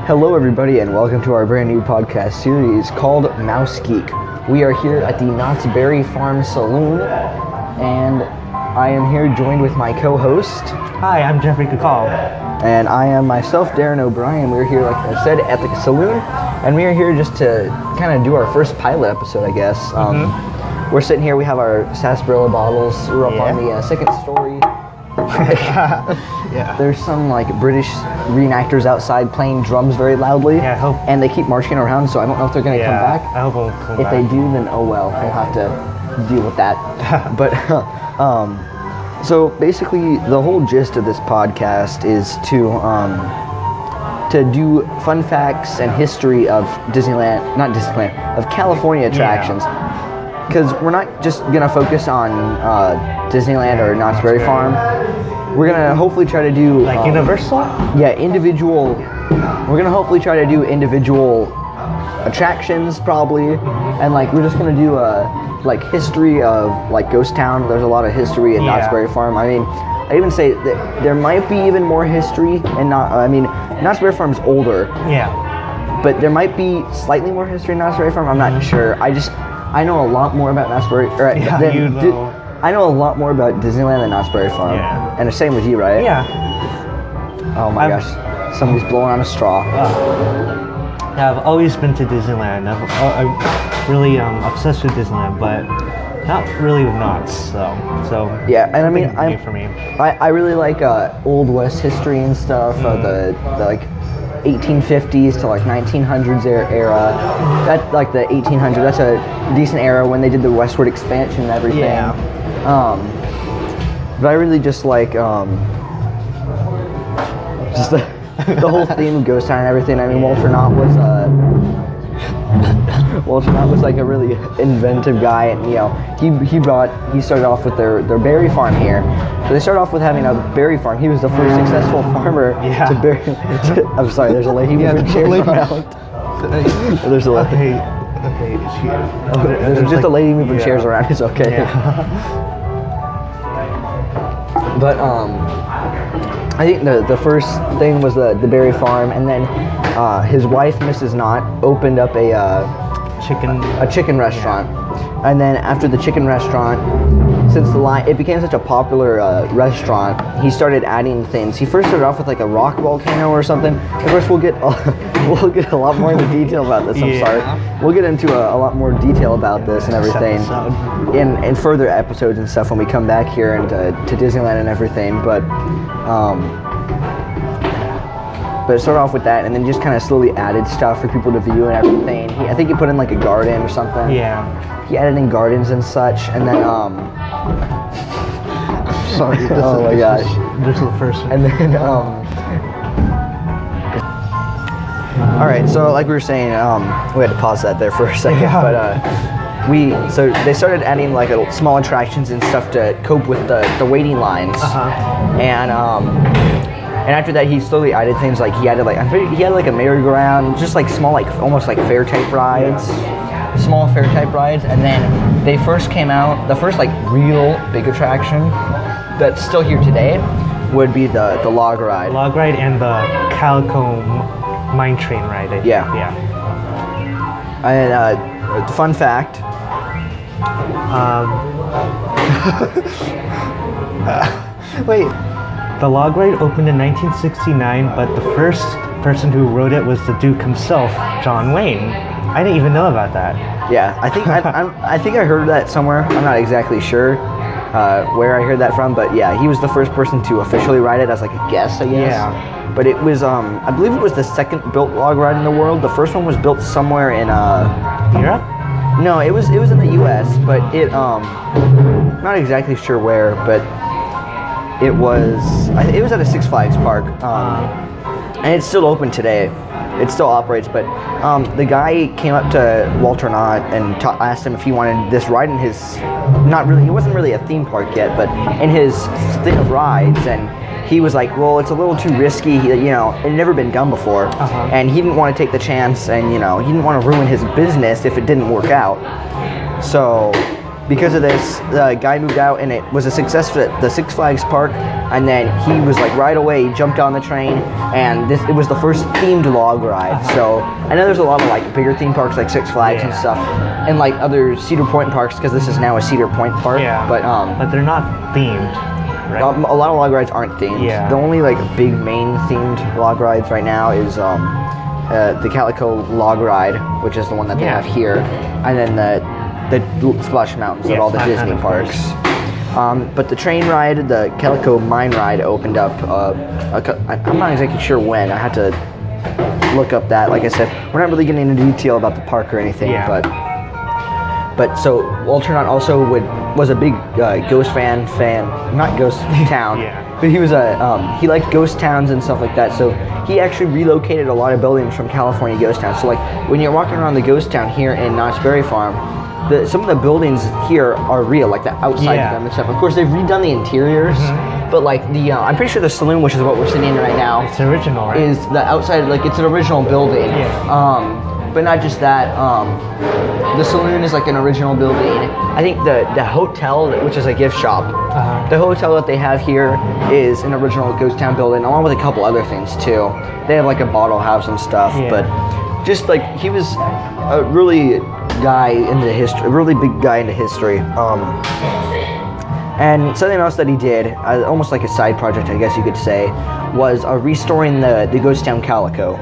Hello everybody and welcome to our brand new podcast series called Mouse Geek. We are here at the Knott's Berry Farm Saloon and I am here joined with my co-host. Hi, I'm Jeffrey Kakal. And I am myself, Darren O'Brien. We're here, like I said, at the saloon and we are here just to kind of do our first pilot episode, I guess. We're sitting here, we have our sarsaparilla bottles. We're up on the second story. Yeah. There's some like British reenactors outside playing drums very loudly. Yeah, I hope. And they keep marching around, so I don't know if they're going to come back. I hope they'll come if back. they do, then oh well, we'll have to deal with that. But so basically, the whole gist of this podcast is to do fun facts and history of of California attractions. Because we're not just going to focus on Disneyland or Knott's Berry Farm. We're going to hopefully try to do... Like Universal? Yeah, individual... We're going to hopefully try to do individual attractions, probably. And, like, we're just going to do like, history of, like, Ghost Town. There's a lot of history in Knott's Berry Farm. I mean, I'd even say that there might be even more history in Knott's Berry Farm's older. Yeah. But there might be slightly more history in Knott's Berry Farm. I'm not sure. I know a lot more about Knott's Berry. I know a lot more about Disneyland than Knott's Berry Farm. Yeah. And the same with you, right? Yeah. Oh my gosh, somebody's blowing on a straw. I've always been to Disneyland. I'm really obsessed with Disneyland, but not really with Knott's. So yeah, and I mean, for me. I really like Old West history and stuff. The like 1850s to like 1900s era. That like the 1800s. That's a decent era when they did the westward expansion and everything. Yeah. But I really just like just the whole theme of Ghost Town and everything. I mean, Walter Knott was like a really inventive guy, and you know he started off with their berry farm here. So they started off with having a berry farm. He was the first successful farmer to berry. I'm sorry, there's a lady moving chairs around. There's a lady. Okay, there's just a lady moving chairs around. It's okay. Yeah. But I think the first thing was the berry farm, and then his wife, Mrs. Knott, opened up a chicken restaurant. And then after the chicken restaurant, since it became such a popular restaurant, he started adding things. He first started off with like a rock volcano or something. Of course, we'll get a lot more into detail about this. I'm sorry. We'll get into a lot more detail about this and everything in further episodes and stuff when we come back here and to Disneyland and everything. But it started off with that, and then just kind of slowly added stuff for people to view and everything. I think he put in like a garden or something. Yeah. He added in gardens and such, and then sorry. Oh my gosh. This is the first one. And then all right. So like we were saying, we had to pause that there for a second, but so they started adding like small attractions and stuff to cope with the waiting lines, and after that, he slowly added things like he had a merry-go-round, just like small, like almost like fair type rides, small fair type rides. And then they first came out. The first like real big attraction that's still here today would be the log ride. Log ride and the Calico mine train ride. Yeah. And fun fact. Wait. The log ride opened in 1969, but the first person who rode it was the Duke himself, John Wayne. I didn't even know about that. Yeah, I think I heard that somewhere. I'm not exactly sure where I heard that from, but yeah, he was the first person to officially ride it as like a guest, I guess. Yeah. But it was, I believe it was the second built log ride in the world. The first one was built somewhere in Europe? No, it was in the U.S., but not exactly sure where, but. It was at a Six Flags park, and it's still open today. It still operates, but the guy came up to Walter Knott and asked him if he wanted this ride in his, he wasn't really a theme park yet, but in his thing of rides, and he was like, well, it's a little too risky, it had never been done before, and he didn't want to take the chance, and he didn't want to ruin his business if it didn't work out. So because of this, the guy moved out, and it was a success at the Six Flags park. And then he was like right away, he jumped on the train, and it was the first themed log ride. So I know there's a lot of like bigger theme parks like Six Flags and stuff, and like other Cedar Point parks, because this is now a Cedar Point park. Yeah. But they're not themed. Right? A lot of log rides aren't themed. Yeah. The only like big main themed log rides right now is the Calico Log Ride, which is the one that they have here, and then the Splash Mountains at all the Disney parks. But the train ride, the Calico Mine Ride, opened up. I'm not exactly sure when. I had to look up that. Like I said, we're not really getting into detail about the park or anything. Yeah. But so Walter Knott also was a big Ghost fan, not Ghost Town. Yeah. But he was he liked ghost towns and stuff like that. So he actually relocated a lot of buildings from California ghost towns. So like when you're walking around the ghost town here in Knott's Berry Farm, some of the buildings here are real, like the outside of them and stuff. Of course, they've redone the interiors, but like I'm pretty sure the saloon, which is what we're sitting in right now, it's original, right? is the outside, like it's an original building. Yeah. But not just that, the saloon is like an original building. I think the hotel, which is a gift shop, the hotel that they have here is an original ghost town building, along with a couple other things too. They have like a bottle house and stuff, but just like he was a really guy into history, a really big guy into history. And something else that he did, almost like a side project, I guess you could say, was restoring the ghost town Calico.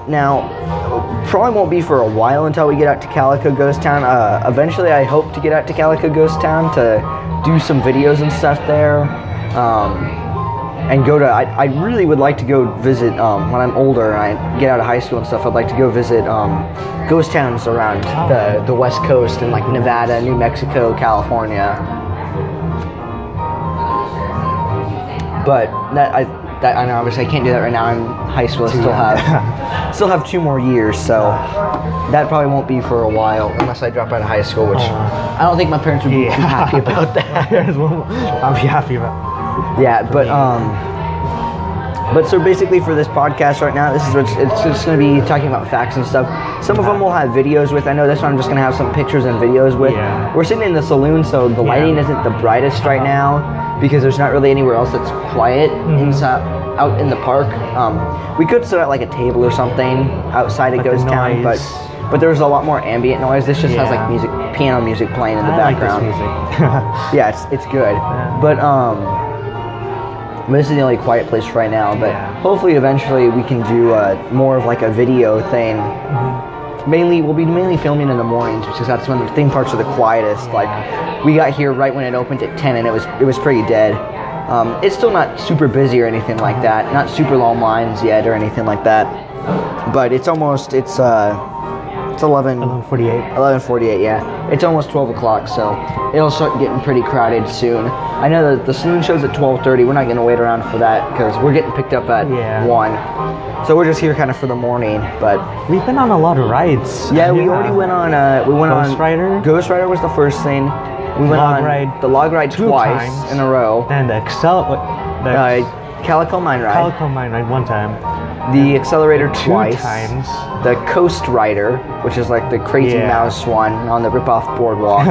Now, probably won't be for a while until we get out to Calico Ghost Town. Eventually, I hope to get out to Calico Ghost Town to do some videos and stuff there. And go to, I really would like to go visit, when I'm older and I get out of high school and stuff, I'd like to go visit ghost towns around the West Coast in like Nevada, New Mexico, California. But I know obviously I can't do that right now. I'm in high school. I still have 2 more years, so that probably won't be for a while unless I drop out of high school, which I don't think my parents would be too happy about that. I'll be happy about. Yeah, but so basically for this podcast right now, it's just going to be talking about facts and stuff. Some of them we'll have videos with. I know this one I'm just going to have some pictures and videos with. Yeah. We're sitting in the saloon, so the lighting isn't the brightest right now because there's not really anywhere else that's quiet inside, out in the park. We could sit at like a table or something outside of Ghost Town, but there's a lot more ambient noise. This just has like piano music playing in the background. Like this music. Yeah, it's good. Yeah. But this is the only quiet place right now, but hopefully eventually we can do more of like a video thing. We'll be mainly filming in the mornings, because that's when the theme parks are the quietest. Like we got here right when it opened at 10 and it was pretty dead. It's still not super busy or anything like that, not super long lines yet or anything like that, but it's 11:48, yeah. It's almost 12 o'clock, so it'll start getting pretty crowded soon. I know that the saloon show's at 12:30. We're not going to wait around for that because we're getting picked up at 1. So we're just here kind of for the morning, but we've been on a lot of rides. Yeah, we already went on Ghost Rider. Ghost Rider was the first thing. We went on the log ride twice in a row. And the Calico Mine Ride. Calico Mine Ride one time. The Accelerator twice. 2 times. The Coast Rider, which is like the Crazy Mouse one on the Rip-Off Boardwalk.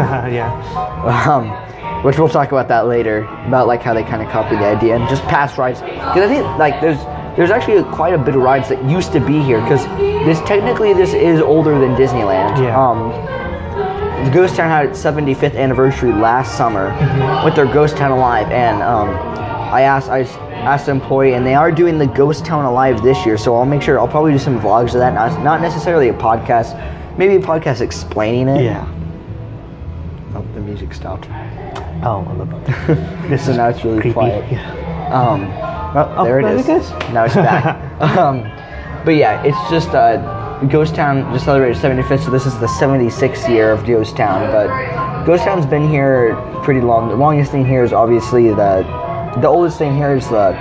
Which we'll talk about that later, about like how they kind of copied the idea and just past rides. Because I think like there's actually quite a bit of rides that used to be here, because this is older than Disneyland. The Ghost Town had its 75th anniversary last summer with their Ghost Town Alive, and I asked the employee, and they are doing the Ghost Town Alive this year, so I'll probably do some vlogs of that, not necessarily a podcast, maybe a podcast explaining it. Oh, the music stopped. Oh, So now it's really creepy. Quiet. There it is. Now it's back. But yeah, it's just Ghost Town just celebrated 75th, so this is the 76th year of Ghost Town. But Ghost Town's been here pretty long. The longest thing here is obviously the oldest thing here is the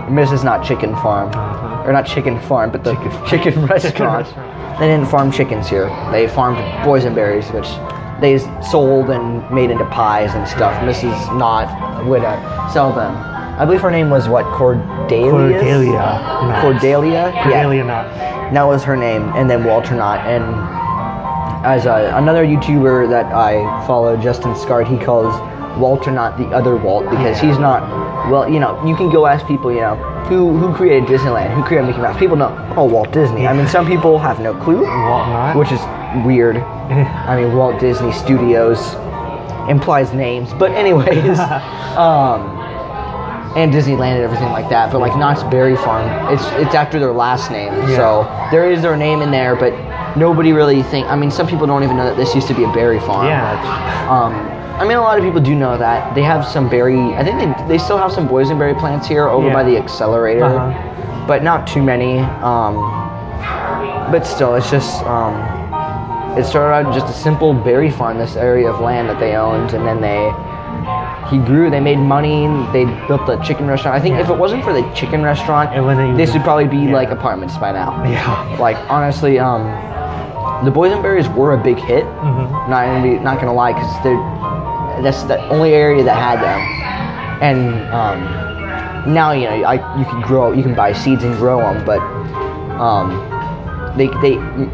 Mrs. Knott Chicken Farm, or not Chicken Farm, but the chicken restaurant. They didn't farm chickens here. They farmed boysenberries, which they sold and made into pies and stuff. Mrs. Knott would sell them. I believe her name was what, Cordelia? Cordelia Knott. Knott. That was her name, and then Walter Knott. And as another YouTuber that I follow, Justin Scart, he calls Walter Knott the other Walt because he's not. Well, you know, you can go ask people, you know, who created Disneyland, who created Mickey Mouse. People know, oh, Walt Disney. I mean, some people have no clue, Walt Knott, which is weird. I mean, Walt Disney Studios implies names, but anyways, and Disneyland and everything like that. But like Knott's Berry Farm, it's after their last name, so there is their name in there, but nobody really I mean, some people don't even know that this used to be a berry farm. Yeah. I mean, a lot of people do know that. They have some I think they still have some boysenberry plants here over by the accelerator, but not too many. But still, it's just, it started out just a simple berry farm, this area of land that they owned, and then he grew, they made money, they built the chicken restaurant. I think if it wasn't for the chicken restaurant, this would probably be like apartments by now. Yeah. Like, honestly, the boysenberries were a big hit. Not gonna lie, because that's the only area that had them. And now, you know, you can buy seeds and grow them, but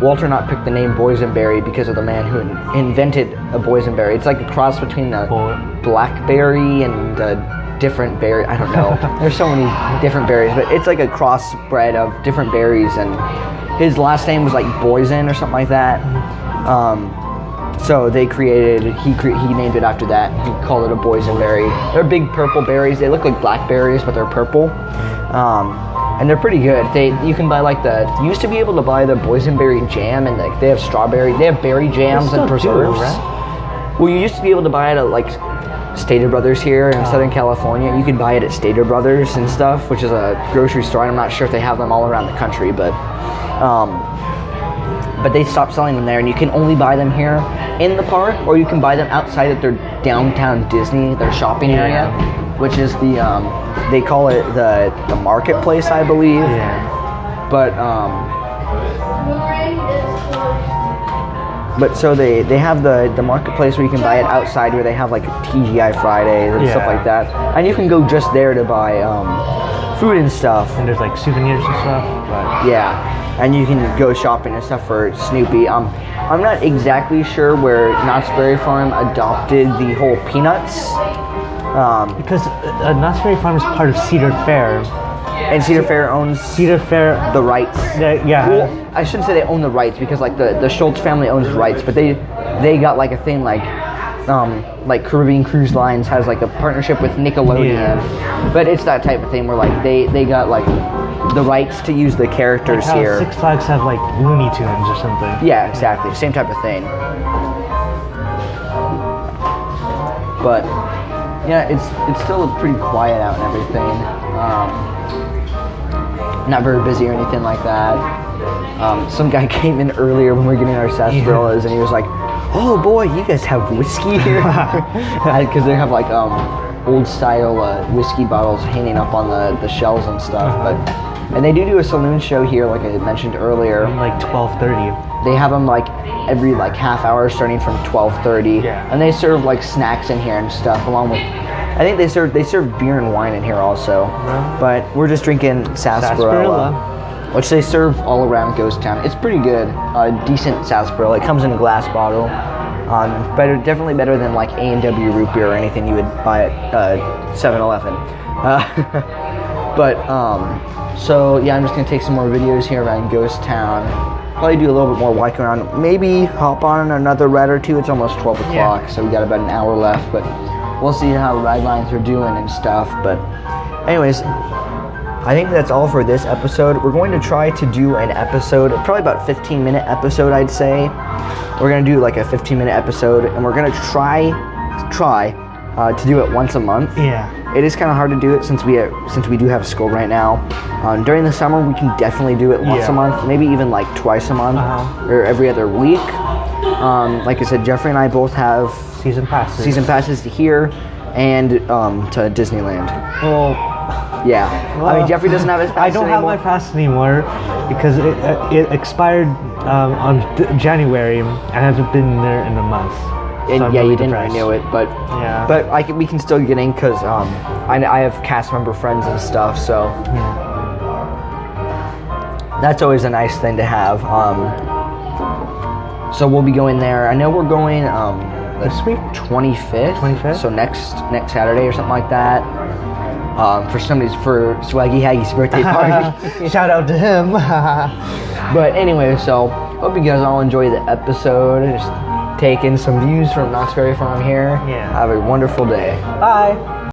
Walter Knott picked the name boysenberry because of the man who invented a boysenberry. It's like a cross between the blackberry and a different berry. I don't know. There's so many different berries, but it's like a crossbred of different berries, and his last name was like Boysen or something like that. So he named it after that. He called it a boysenberry. They're big purple berries. They look like blackberries, but they're purple. And they're pretty good. You can buy you used to be able to buy the boysenberry jam, and they have they have berry jams and preserves. Right? Well, you used to be able to buy it at like Stater Brothers here in Southern California. You can buy it at Stater Brothers and stuff, which is a grocery store. I'm not sure if they have them all around the country, but they stopped selling them there, and you can only buy them here in the park, or you can buy them outside at their downtown Disney, their shopping area, which is they call it the marketplace, I believe. Yeah. But so they have the marketplace where you can buy it outside, where they have like TGI Fridays and stuff like that, and you can go just there to buy food and stuff. And there's like souvenirs and stuff. But and you can go shopping and stuff for Snoopy. I'm not exactly sure where Knott's Berry Farm adopted the whole Peanuts. Because Knott's Berry Farm is part of Cedar Fair. And Cedar Fair owns the rights. Well, I shouldn't say they own the rights, because like the Schultz family owns rights, but they got like a thing like Caribbean Cruise Lines has like a partnership with Nickelodeon, but it's that type of thing where like they got like the rights to use the characters like how here. Six Flags have like Looney Tunes or something. Yeah, exactly, same type of thing. But yeah, it's still pretty quiet out and everything. Not very busy or anything like that. Some guy came in earlier when we were getting our sarsaparillas, and he was like, "Oh boy, you guys have whiskey here," because they have like old style whiskey bottles hanging up on the shelves and stuff. And they do a saloon show here, like I mentioned earlier. Like 12:30. They have them like every like half hour, starting from 12:30. And they serve like snacks in here and stuff, along with. I think they serve beer and wine in here also. But we're just drinking sarsaparilla, which they serve all around Ghost Town. It's pretty good, decent sarsaparilla. It comes in a glass bottle. Definitely better than like A&W root beer or anything you would buy at 7-Eleven. So yeah, I'm just gonna take some more videos here around Ghost Town. Probably do a little bit more walking around. Maybe hop on another ride or two. It's almost 12 o'clock, so we got about an hour left. But we'll see how ride lines are doing and stuff. But anyways, I think that's all for this episode. We're going to try to do an episode, probably about 15-minute episode, I'd say. We're going to do like a 15-minute episode, and we're going to try to do it once a month. Yeah. It is kind of hard to do it since we do have school right now. During the summer, we can definitely do it once a month, maybe even like twice a month or every other week. Like I said, Jeffrey and I both have season passes to here and to Disneyland. Well, yeah. Well, I mean, Jeffrey doesn't have his pass I don't have my pass anymore because it expired on January, and I haven't been there in a month. And so yeah, really you didn't depressed. renew it, but we can still get in because I have cast member friends and stuff, so that's always a nice thing to have. So we'll be going there. I know we're going This week? 25th. 25th? So next Saturday or something like that. For Swaggy Haggy's birthday party. Shout out to him. But anyway, so hope you guys all enjoy the episode. Just take in some views from Knott's Berry Farm here. Yeah. Have a wonderful day. Bye.